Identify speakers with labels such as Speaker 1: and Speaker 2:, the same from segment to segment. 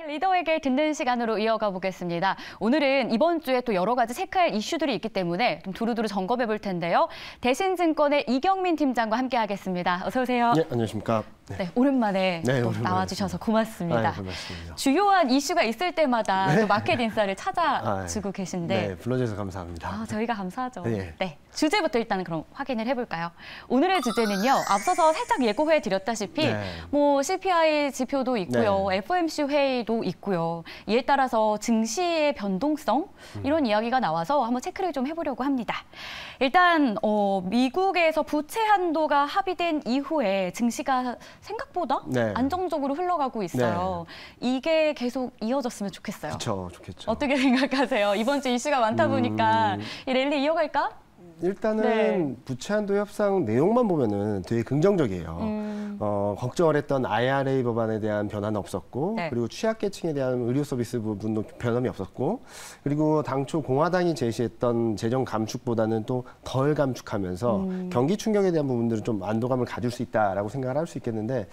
Speaker 1: 리더에게 듣는 시간으로 이어가 보겠습니다. 오늘은 이번 주에 또 여러 가지 체크할 이슈들이 있기 때문에 좀 두루두루 점검해 볼 텐데요. 대신증권의 이경민 팀장과 함께 하겠습니다. 어서 오세요.
Speaker 2: 네, 안녕하십니까.
Speaker 1: 네, 오랜만에
Speaker 2: 오랜만에
Speaker 1: 나와주셔서 고맙습니다.
Speaker 2: 고맙습니다.
Speaker 1: 주요한 이슈가 있을 때마다
Speaker 2: 네.
Speaker 1: 또 마켓 인사를 찾아주고 계신데
Speaker 2: 네, 불러주셔서 감사합니다.
Speaker 1: 저희가 감사하죠.
Speaker 2: 네.
Speaker 1: 주제부터 일단 그럼 확인을 해볼까요? 오늘의 주제는요. 앞서서 살짝 예고해드렸다시피 뭐 CPI 지표도 있고요. FOMC 회의도 있고요. 이에 따라서 증시의 변동성 이런 이야기가 나와서 한번 체크를 좀 해보려고 합니다. 일단 미국에서 부채 한도가 합의된 이후에 증시가 생각보다 안정적으로 흘러가고 있어요. 이게 계속 이어졌으면 좋겠어요.
Speaker 2: 그렇죠, 좋겠죠.
Speaker 1: 어떻게 생각하세요? 이번 주 이슈가 많다 보니까 이 랠리 이어갈까?
Speaker 2: 일단은 부채 한도 협상 내용만 보면은 되게 긍정적이에요. 걱정을 했던 IRA 법안에 대한 변화는 없었고, 그리고 취약계층에 대한 의료 서비스 부분도 변함이 없었고, 그리고 당초 공화당이 제시했던 재정 감축보다는 또 덜 감축하면서 경기 충격에 대한 부분들은 좀 안도감을 가질 수 있다라고 생각을 할 수 있겠는데,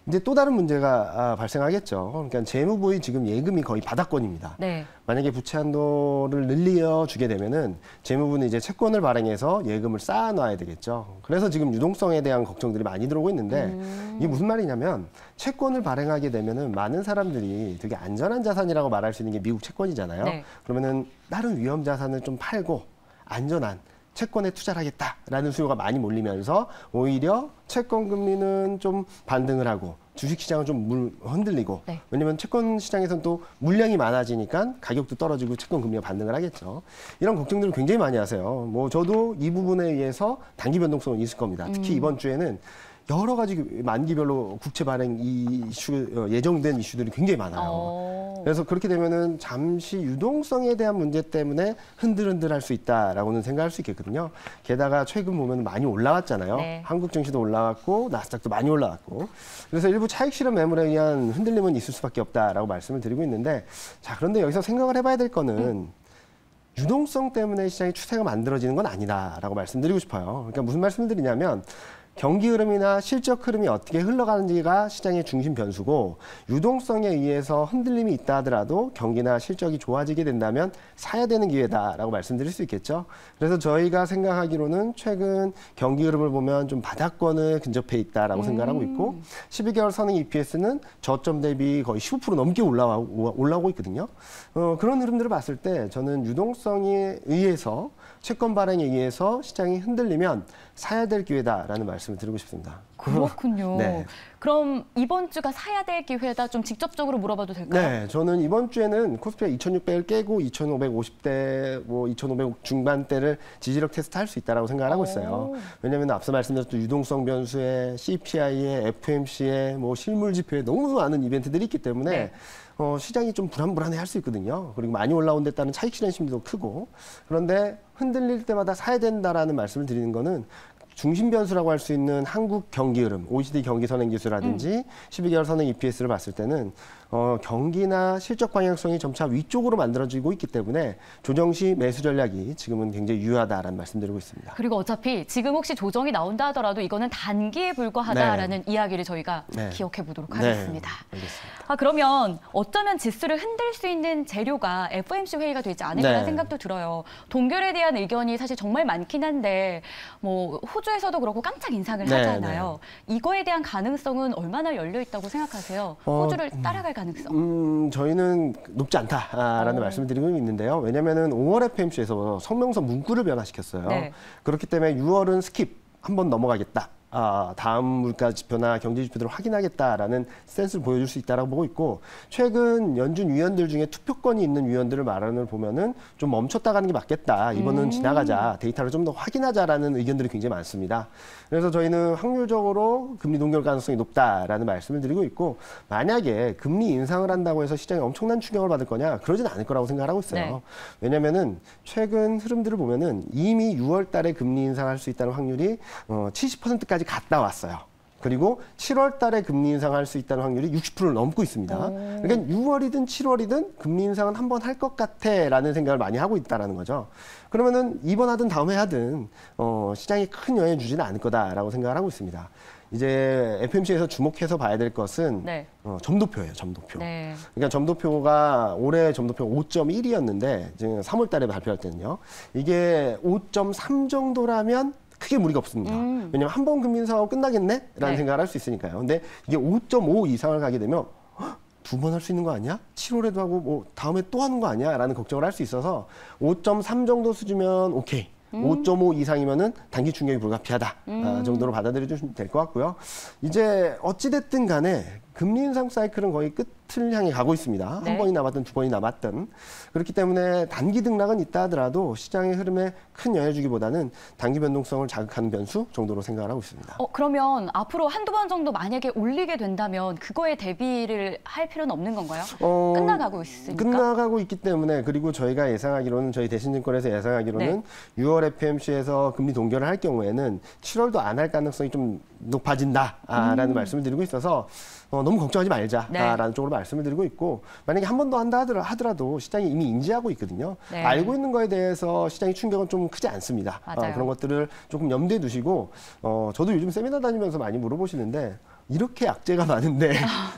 Speaker 2: 이제 또 다른 문제가 발생하겠죠. 그러니까 재무부의 지금 예금이 거의 바닥권입니다. 만약에 부채 한도를 늘려주게 되면은 재무부는 이제 채권을 발행해서 예금을 쌓아놔야 되겠죠. 그래서 지금 유동성에 대한 걱정들이 많이 들어오고 있는데 이게 무슨 말이냐면 채권을 발행하게 되면은 많은 사람들이 되게 안전한 자산이라고 말할 수 있는 게 미국 채권이잖아요. 그러면은 다른 위험 자산을 좀 팔고 안전한 채권에 투자를 하겠다라는 수요가 많이 몰리면서 오히려 채권 금리는 좀 반등을 하고 주식시장은 좀 흔들리고 왜냐면 채권 시장에서는 또 물량이 많아지니까 가격도 떨어지고 채권 금리가 반등을 하겠죠. 이런 걱정들을 굉장히 많이 하세요. 뭐 저도 이 부분에 의해서 단기 변동성은 있을 겁니다. 특히 이번 주에는 여러 가지 만기별로 국채 발행 이슈 예정된 이슈들이 굉장히 많아요. 그래서 그렇게 되면은 잠시 유동성에 대한 문제 때문에 흔들흔들할 수 있다라고는 생각할 수 있겠거든요. 게다가 최근 보면 많이 올라왔잖아요. 한국 증시도 올라왔고 나스닥도 많이 올라왔고. 그래서 일부 차익 실현 매물에 의한 흔들림은 있을 수밖에 없다라고 말씀을 드리고 있는데, 자 그런데 여기서 생각을 해봐야 될 거는 유동성 때문에 시장의 추세가 만들어지는 건 아니다라고 말씀드리고 싶어요. 그러니까 무슨 말씀을 드리냐면 경기 흐름이나 실적 흐름이 어떻게 흘러가는지가 시장의 중심 변수고, 유동성에 의해서 흔들림이 있다 하더라도 경기나 실적이 좋아지게 된다면 사야 되는 기회다라고 말씀드릴 수 있겠죠. 그래서 저희가 생각하기로는 최근 경기 흐름을 보면 좀 바닥권을 근접해 있다라고 생각하고 있고, 12개월 선행 EPS는 저점 대비 거의 15% 넘게 올라오고 있거든요. 그런 흐름들을 봤을 때 저는 유동성에 의해서 채권 발행에 의해서 시장이 흔들리면 사야 될 기회다라는 말씀을 드리고 싶습니다.
Speaker 1: 그렇군요. 그럼 이번 주가 사야 될 기회다 좀 직접적으로 물어봐도 될까요?
Speaker 2: 네, 저는 이번 주에는 코스피가 2,600을 깨고 2,550대, 뭐 2,500 중반대를 지지력 테스트 할 수 있다라고 생각을 하고 있어요. 왜냐하면 앞서 말씀드렸던 유동성 변수에 CPI에 FOMC에 뭐 실물 지표에 너무 많은 이벤트들이 있기 때문에 시장이 좀 불안불안해할 수 있거든요. 그리고 많이 올라온 데 따른 차익 실현 심리도 크고, 그런데 흔들릴 때마다 사야 된다라는 말씀을 드리는 거는 중심 변수라고 할 수 있는 한국 경기 흐름, OECD 경기 선행 지수라든지 12개월 선행 EPS를 봤을 때는 경기나 실적 방향성이 점차 위쪽으로 만들어지고 있기 때문에 조정 시 매수 전략이 지금은 굉장히 유효하다라는 말씀드리고 있습니다.
Speaker 1: 그리고 어차피 지금 혹시 조정이 나온다 하더라도 이거는 단기에 불과하다라는 이야기를 저희가 기억해 보도록 하겠습니다.
Speaker 2: 알겠습니다.
Speaker 1: 그러면 어쩌면 지수를 흔들 수 있는 재료가 FOMC 회의가 되지 않을까라는 생각도 들어요. 동결에 대한 의견이 사실 정말 많긴 한데 뭐 호주에서도 그렇고 깜짝 인상을 하잖아요. 이거에 대한 가능성은 얼마나 열려 있다고 생각하세요? 호주를 따라갈 가능성?
Speaker 2: 저희는 높지 않다라는 말씀을 드리고 있는데요. 왜냐하면 5월 FOMC에서 성명서 문구를 변화시켰어요. 그렇기 때문에 6월은 스킵, 한번 넘어가겠다. 다음 물가 지표나 경제 지표들을 확인하겠다라는 센스를 보여줄 수 있다라고 보고 있고, 최근 연준 위원들 중에 투표권이 있는 위원들을 말하는 걸 보면은 좀 멈췄다 가는 게 맞겠다. 이번은 지나가자. 데이터를 좀 더 확인하자라는 의견들이 굉장히 많습니다. 그래서 저희는 확률적으로 금리 동결 가능성이 높다라는 말씀을 드리고 있고, 만약에 금리 인상을 한다고 해서 시장이 엄청난 충격을 받을 거냐? 그러진 않을 거라고 생각하고 있어요. 왜냐면은 최근 흐름들을 보면은 이미 6월 달에 금리 인상할 수 있다는 확률이 70%까지 갔다 왔어요. 그리고 7월 달에 금리 인상할 수 있다는 확률이 60%를 넘고 있습니다. 그러니까 6월이든 7월이든 금리 인상은 한번 할 것 같아라는 생각을 많이 하고 있다라는 거죠. 그러면은 이번 하든 다음에 하든 시장에 큰 영향을 주지는 않을 거다라고 생각을 하고 있습니다. 이제 FMC에서 주목해서 봐야 될 것은
Speaker 1: 네.
Speaker 2: 점도표예요, 점도표.
Speaker 1: 네.
Speaker 2: 그러니까 점도표가 올해 점도표가 5.1이었는데 지금 3월 달에 발표할 때는요. 이게 5.3 정도라면 크게 무리가 없습니다. 왜냐하면 한 번 금리 인상하고 끝나겠네? 라는 생각을 할 수 있으니까요. 근데 이게 5.5 이상을 가게 되면 두 번 할 수 있는 거 아니야? 7월에도 하고 뭐 다음에 또 하는 거 아니야? 라는 걱정을 할 수 있어서 5.3 정도 수준이면 오케이. 5.5 이상이면은 단기 충격이 불가피하다 정도로 받아들여 주시면 될 것 같고요. 이제 어찌됐든 간에 금리 인상 사이클은 거의 끝을 향해 가고 있습니다.
Speaker 1: 네.
Speaker 2: 한 번이 남았든 두 번이 남았든. 그렇기 때문에 단기 등락은 있다 하더라도 시장의 흐름에 큰 영향을 주기보다는 단기 변동성을 자극하는 변수 정도로 생각을 하고 있습니다.
Speaker 1: 그러면 앞으로 한두 번 정도 만약에 올리게 된다면 그거에 대비를 할 필요는 없는 건가요? 끝나가고 있으니까?
Speaker 2: 끝나가고 있기 때문에 그리고 저희가 예상하기로는 저희 대신증권에서 예상하기로는 6월 FMC에서 금리 동결을 할 경우에는 7월도 안 할 가능성이 좀 높아진다라는 말씀을 드리고 있어서 너무 걱정하지 말자라는 쪽으로 말씀을 드리고 있고 만약에 한 번 더 한다 하더라도 시장이 이미 인지하고 있거든요.
Speaker 1: 네.
Speaker 2: 알고 있는 거에 대해서 시장의 충격은 좀 크지 않습니다. 그런 것들을 조금 염두에 두시고 저도 요즘 세미나 다니면서 많이 물어보시는데 이렇게 악재가 많은데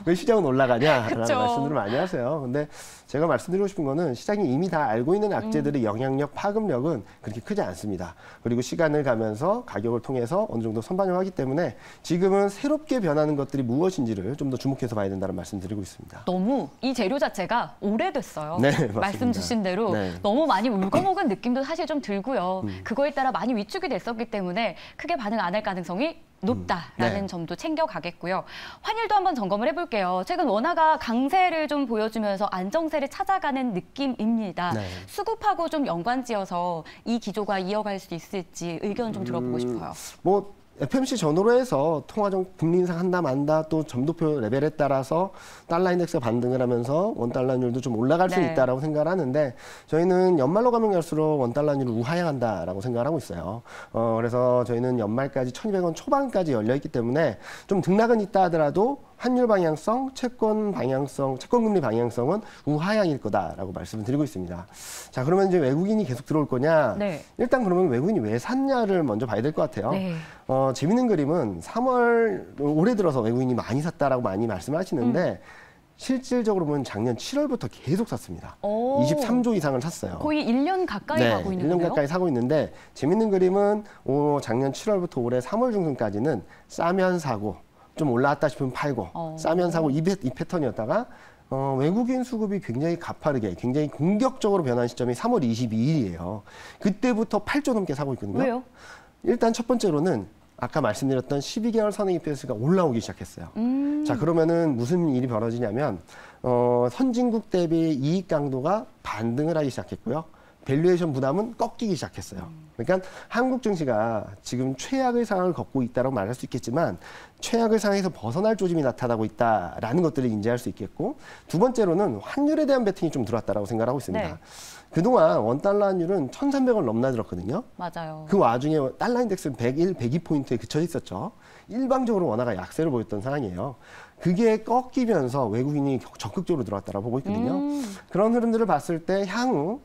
Speaker 2: 왜 시장은 올라가냐라는 말씀들을 많이 하세요. 근데 제가 말씀드리고 싶은 거는 시장이 이미 다 알고 있는 악재들의 영향력, 파급력은 그렇게 크지 않습니다. 그리고 시간을 가면서 가격을 통해서 어느 정도 선반영하기 때문에 지금은 새롭게 변하는 것들이 무엇인지를 좀 더 주목해서 봐야 된다는 말씀 드리고 있습니다.
Speaker 1: 너무 이 재료 자체가 오래됐어요.
Speaker 2: 네, 맞습니다.
Speaker 1: 말씀 주신 대로 너무 많이 울거먹은 느낌도 사실 좀 들고요. 그거에 따라 많이 위축이 됐었기 때문에 크게 반응 안 할 가능성이 높다라는 점도 챙겨가겠고요. 환율도 한번 점검을 해볼게요. 최근 원화가 강세를 좀 보여주면서 안정세를 찾아가는 느낌입니다. 수급하고 좀 연관지어서 이 기조가 이어갈 수 있을지 의견 좀 들어보고 싶어요.
Speaker 2: FMC 전후로 해서 통화정 금리 인상한다 만다 또 점도표 레벨에 따라서 달러 인덱스가 반등을 하면서 원달러율도 좀 올라갈 수 있다라고 생각을 하는데 저희는 연말로 가면 갈수록 원달러율을 우하향한다라고 생각을 하고 있어요. 그래서 저희는 연말까지 1,200원 초반까지 열려 있기 때문에 좀 등락은 있다 하더라도 환율 방향성, 채권 방향성, 채권금리 방향성은 우하향일 거다라고 말씀을 드리고 있습니다. 자, 그러면 이제 외국인이 계속 들어올 거냐? 일단 그러면 외국인이 왜 샀냐를 먼저 봐야 될 것 같아요. 재밌는 그림은 3월 올해 들어서 외국인이 많이 샀다라고 많이 말씀하시는데 실질적으로 보면 작년 7월부터 계속 샀습니다. 23조 이상을 샀어요.
Speaker 1: 거의 1년 가까이 가고 있는 거예요?
Speaker 2: 1년 가까이 사고 있는데 재밌는 그림은 작년 7월부터 올해 3월 중순까지는 싸면 사고 좀 올라왔다 싶으면 팔고 싸면 사고 이 패턴이었다가 외국인 수급이 굉장히 가파르게 굉장히 공격적으로 변한 시점이 3월 22일이에요. 그때부터 8조 넘게 사고 있거든요.
Speaker 1: 왜요?
Speaker 2: 일단 첫 번째로는 아까 말씀드렸던 12개월 선행 EPS가 올라오기 시작했어요. 자, 그러면은 무슨 일이 벌어지냐면 선진국 대비 이익 강도가 반등을 하기 시작했고요. 밸류에이션 부담은 꺾이기 시작했어요. 그러니까 한국 증시가 지금 최악의 상황을 겪고 있다고 말할 수 있겠지만 최악의 상황에서 벗어날 조짐이 나타나고 있다라는 것들을 인지할 수 있겠고 두 번째로는 환율에 대한 베팅이 좀 들어왔다고 생각하고 있습니다. 그동안 원달러 환율은 1,300원 넘나들었거든요.
Speaker 1: 맞아요.
Speaker 2: 그 와중에 달러 인덱스는 101, 102포인트에 그쳐 있었죠. 일방적으로 원화가 약세를 보였던 상황이에요. 그게 꺾이면서 외국인이 적극적으로 들어왔다고 보고 있거든요. 그런 흐름들을 봤을 때 향후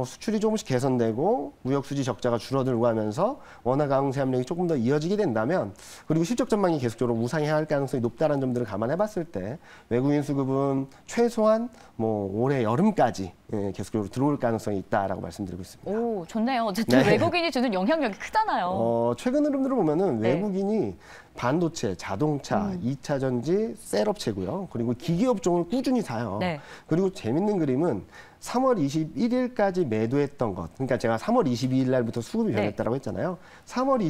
Speaker 2: 수출이 조금씩 개선되고 무역 수지 적자가 줄어들고 하면서 원화 강세 압력이 조금 더 이어지게 된다면 그리고 실적 전망이 계속적으로 우상향할 가능성이 높다는 점들을 감안해 봤을 때 외국인 수급은 최소한 올해 여름까지 계속적으로 들어올 가능성이 있다라고 말씀드리고 있습니다.
Speaker 1: 오, 좋네요. 어쨌든 외국인이 주는 영향력이 크잖아요.
Speaker 2: 최근 흐름들을 보면은 외국인이 반도체, 자동차, 2차 전지, 셀업체고요. 그리고 기계업종을 꾸준히 사요. 그리고 재밌는 그림은 3월 21일까지 매도했던 것. 그러니까 제가 3월 22일 날부터 수급이 변했다고 했잖아요. 3월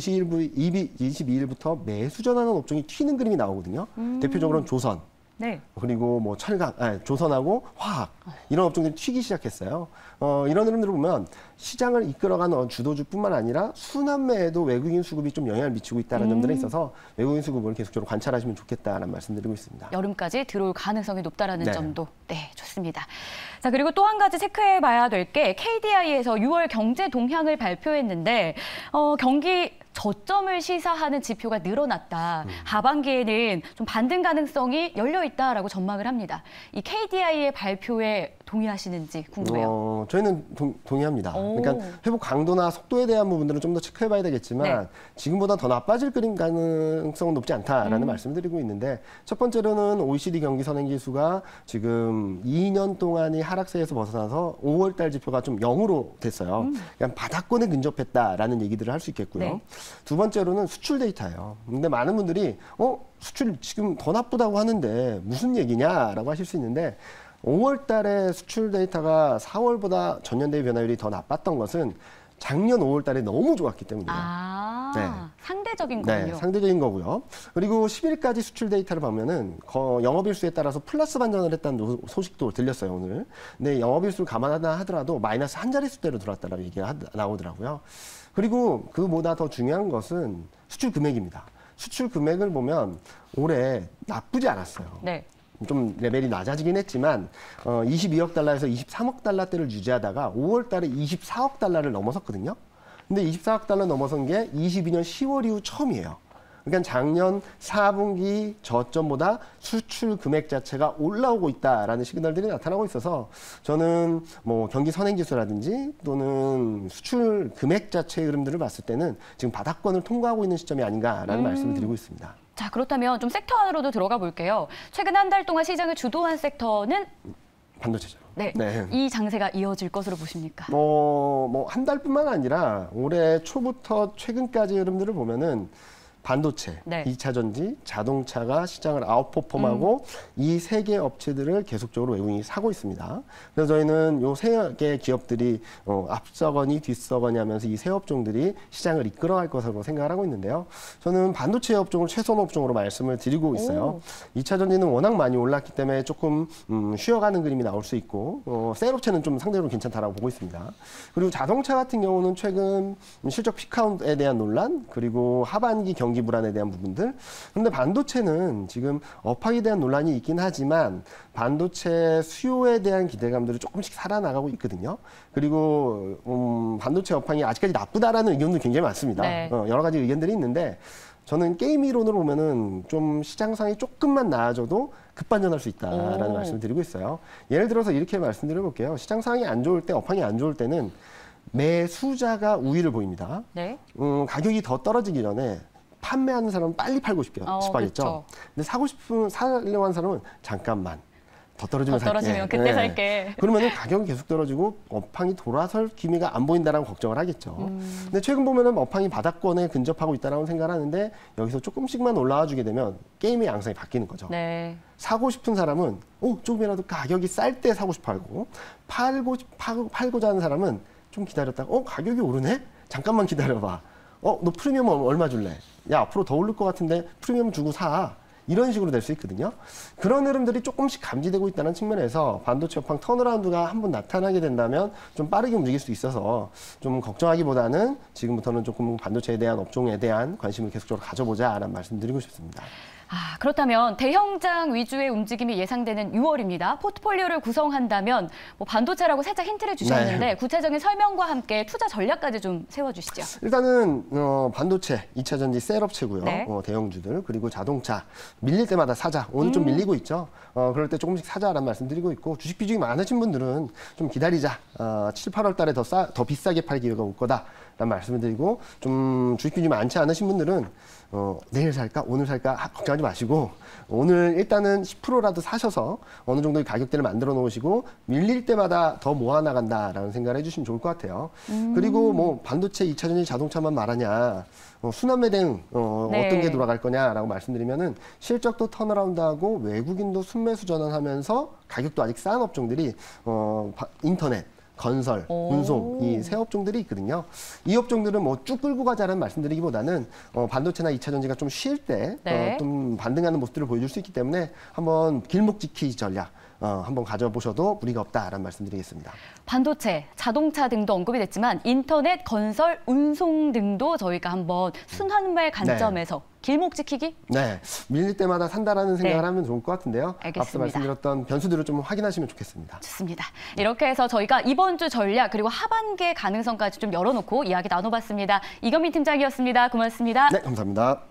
Speaker 2: 22일부터 매수 전환한 업종이 튀는 그림이 나오거든요. 대표적으로는 조선. 그리고 철강, 조선하고 화학 이런 업종들이 튀기 시작했어요. 이런 흐름들을 보면 시장을 이끌어가는 주도주뿐만 아니라 순환매에도 외국인 수급이 좀 영향을 미치고 있다는 점들에 있어서 외국인 수급을 계속적으로 관찰하시면 좋겠다는 말씀드리고 있습니다.
Speaker 1: 여름까지 들어올 가능성이 높다라는 점도 좋습니다. 자, 그리고 또 한 가지 체크해봐야 될 게 KDI에서 6월 경제 동향을 발표했는데 경기 저점을 시사하는 지표가 늘어났다. 하반기에는 좀 반등 가능성이 열려 있다라고 전망을 합니다. 이 KDI의 발표에 동의하시는지 궁금해요.
Speaker 2: 저희는 동의합니다. 그러니까 회복 강도나 속도에 대한 부분들은 좀 더 체크해봐야 되겠지만 지금보다 더 나빠질 가능성은 높지 않다라는 말씀드리고 있는데 첫 번째로는 OECD 경기 선행지수가 지금 2년 동안이 하락세에서 벗어나서 5월달 지표가 좀 0으로 됐어요. 그냥 바닥권에 근접했다라는 얘기들을 할 수 있겠고요. 두 번째로는 수출 데이터예요. 근데 많은 분들이 수출 지금 더 나쁘다고 하는데 무슨 얘기냐라고 하실 수 있는데 5월 달에 수출 데이터가 4월보다 전년 대비 변화율이 더 나빴던 것은 작년 5월 달에 너무 좋았기 때문이에요.
Speaker 1: 상대적인 거군요.
Speaker 2: 네, 상대적인 거고요. 그리고 10일까지 수출 데이터를 보면은 영업일수에 따라서 플러스 반전을 했다는 소식도 들렸어요, 오늘. 근데 영업일수를 감안하다 하더라도 마이너스 한 자릿수대로 들어왔다라는 얘기가 나오더라고요. 그리고 그보다 더 중요한 것은 수출 금액입니다. 수출 금액을 보면 올해 나쁘지 않았어요.
Speaker 1: 네.
Speaker 2: 좀 레벨이 낮아지긴 했지만 22억 달러에서 23억 달러대를 유지하다가 5월 달에 24억 달러를 넘어섰거든요. 근데 24억 달러 넘어선 게 22년 10월 이후 처음이에요. 그러니까 작년 4분기 저점보다 수출 금액 자체가 올라오고 있다라는 시그널들이 나타나고 있어서 저는 뭐 경기 선행지수라든지 또는 수출 금액 자체의 흐름들을 봤을 때는 지금 바닥권을 통과하고 있는 시점이 아닌가라는 말씀을 드리고 있습니다.
Speaker 1: 자, 그렇다면 좀 섹터 안으로도 들어가 볼게요. 최근 한 달 동안 시장을 주도한 섹터는
Speaker 2: 반도체죠.
Speaker 1: 네. 이 장세가 이어질 것으로 보십니까?
Speaker 2: 한 달뿐만 아니라 올해 초부터 최근까지 흐름들을 보면은 반도체, 2차 전지, 자동차가 시장을 아웃퍼폼하고 이 세 개 업체들을 계속적으로 외국인이 사고 있습니다. 그래서 저희는 요 세 개 기업들이 앞서거니 뒤서거니 하면서 이 세 업종들이 시장을 이끌어갈 것으로 생각을 하고 있는데요. 저는 반도체 업종을 최선 업종으로 말씀을 드리고 있어요. 2차 전지는 워낙 많이 올랐기 때문에 조금 쉬어가는 그림이 나올 수 있고 셀 업체는 좀 상대적으로 괜찮다라고 보고 있습니다. 그리고 자동차 같은 경우는 최근 실적 피크아웃에 대한 논란 그리고 하반기 경기 불안에 대한 부분들. 그런데 반도체는 지금 업황에 대한 논란이 있긴 하지만 반도체 수요에 대한 기대감들이 조금씩 살아나가고 있거든요. 그리고 반도체 업황이 아직까지 나쁘다라는 의견도 굉장히 많습니다. 여러 가지 의견들이 있는데 저는 게임 이론으로 보면은 좀 시장상이 조금만 나아져도 급반전할 수 있다라는 말씀을 드리고 있어요. 예를 들어서 이렇게 말씀드려 볼게요. 시장 상황이 안 좋을 때, 업황이 안 좋을 때는 매수자가 우위를 보입니다. 가격이 더 떨어지기 전에 판매하는 사람은 빨리 팔고 싶겠죠.
Speaker 1: 그렇죠.
Speaker 2: 근데 사려고 하는 사람은 잠깐만 더 떨어지면 살게.
Speaker 1: 떨어지면 그때 살게.
Speaker 2: 그러면은 가격이 계속 떨어지고 업황이 돌아설 기미가 안 보인다라는 걱정을 하겠죠. 근데 최근 보면은 업황이 바닥권에 근접하고 있다라고 생각을 하는데 여기서 조금씩만 올라와 주게 되면 게임의 양상이 바뀌는 거죠. 사고 싶은 사람은 조금이라도 가격이 쌀 때 사고 싶어 하고 팔고자 하는 사람은 좀 기다렸다가 가격이 오르네? 잠깐만 기다려봐. 너 프리미엄 얼마 줄래? 야, 앞으로 더 오를 것 같은데 프리미엄 주고 사. 이런 식으로 될 수 있거든요. 그런 흐름들이 조금씩 감지되고 있다는 측면에서 반도체 업황 턴어라운드가 한번 나타나게 된다면 좀 빠르게 움직일 수 있어서 좀 걱정하기보다는 지금부터는 조금 반도체에 대한 업종에 대한 관심을 계속적으로 가져보자라는 말씀드리고 싶습니다.
Speaker 1: 그렇다면 대형장 위주의 움직임이 예상되는 6월입니다. 포트폴리오를 구성한다면 반도체라고 살짝 힌트를 주셨는데 구체적인 설명과 함께 투자 전략까지 좀 세워주시죠.
Speaker 2: 일단은 반도체, 2차 전지 셀 업체고요. 대형주들 그리고 자동차 밀릴 때마다 사자. 오늘 좀 밀리고 있죠. 그럴 때 조금씩 사자라는 말씀 드리고 있고 주식 비중이 많으신 분들은 좀 기다리자. 7, 8월 달에 더 비싸게 팔 기회가 올 거다라는 말씀을 드리고 좀 주식 비중이 많지 않으신 분들은 내일 살까? 오늘 살까? 걱정하지 마시고 오늘 일단은 10%라도 사셔서 어느 정도의 가격대를 만들어 놓으시고 밀릴 때마다 더 모아나간다라는 생각을 해주시면 좋을 것 같아요. 그리고 반도체, 2차 전지, 자동차만 말하냐 순환매등 어떤 게 돌아갈 거냐라고 말씀드리면은 실적도 턴어라운드하고 외국인도 순매수 전환하면서 가격도 아직 싼 업종들이 인터넷 건설, 운송 이 세 업종들이 있거든요. 이 업종들은 쭉 끌고 가자는 말씀드리기보다는 반도체나 2차 전지가 좀 쉴 때 좀 반등하는 모습들을 보여줄 수 있기 때문에 한번 길목 지키기 전략 한번 가져보셔도 무리가 없다라는 말씀드리겠습니다.
Speaker 1: 반도체, 자동차 등도 언급이 됐지만 인터넷, 건설, 운송 등도 저희가 한번 순환매 관점에서 길목 지키기?
Speaker 2: 밀릴 때마다 산다라는 생각을 하면 좋을 것 같은데요.
Speaker 1: 알겠습니다.
Speaker 2: 앞서 말씀드렸던 변수들을 좀 확인하시면 좋겠습니다.
Speaker 1: 좋습니다. 이렇게 해서 저희가 이번 주 전략 그리고 하반기의 가능성까지 좀 열어놓고 이야기 나눠봤습니다. 이건민 팀장이었습니다. 고맙습니다.
Speaker 2: 네, 감사합니다.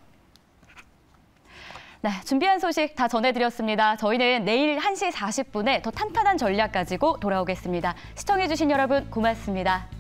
Speaker 1: 네, 준비한 소식 다 전해드렸습니다. 저희는 내일 1시 40분에 더 탄탄한 전략 가지고 돌아오겠습니다. 시청해주신 여러분 고맙습니다.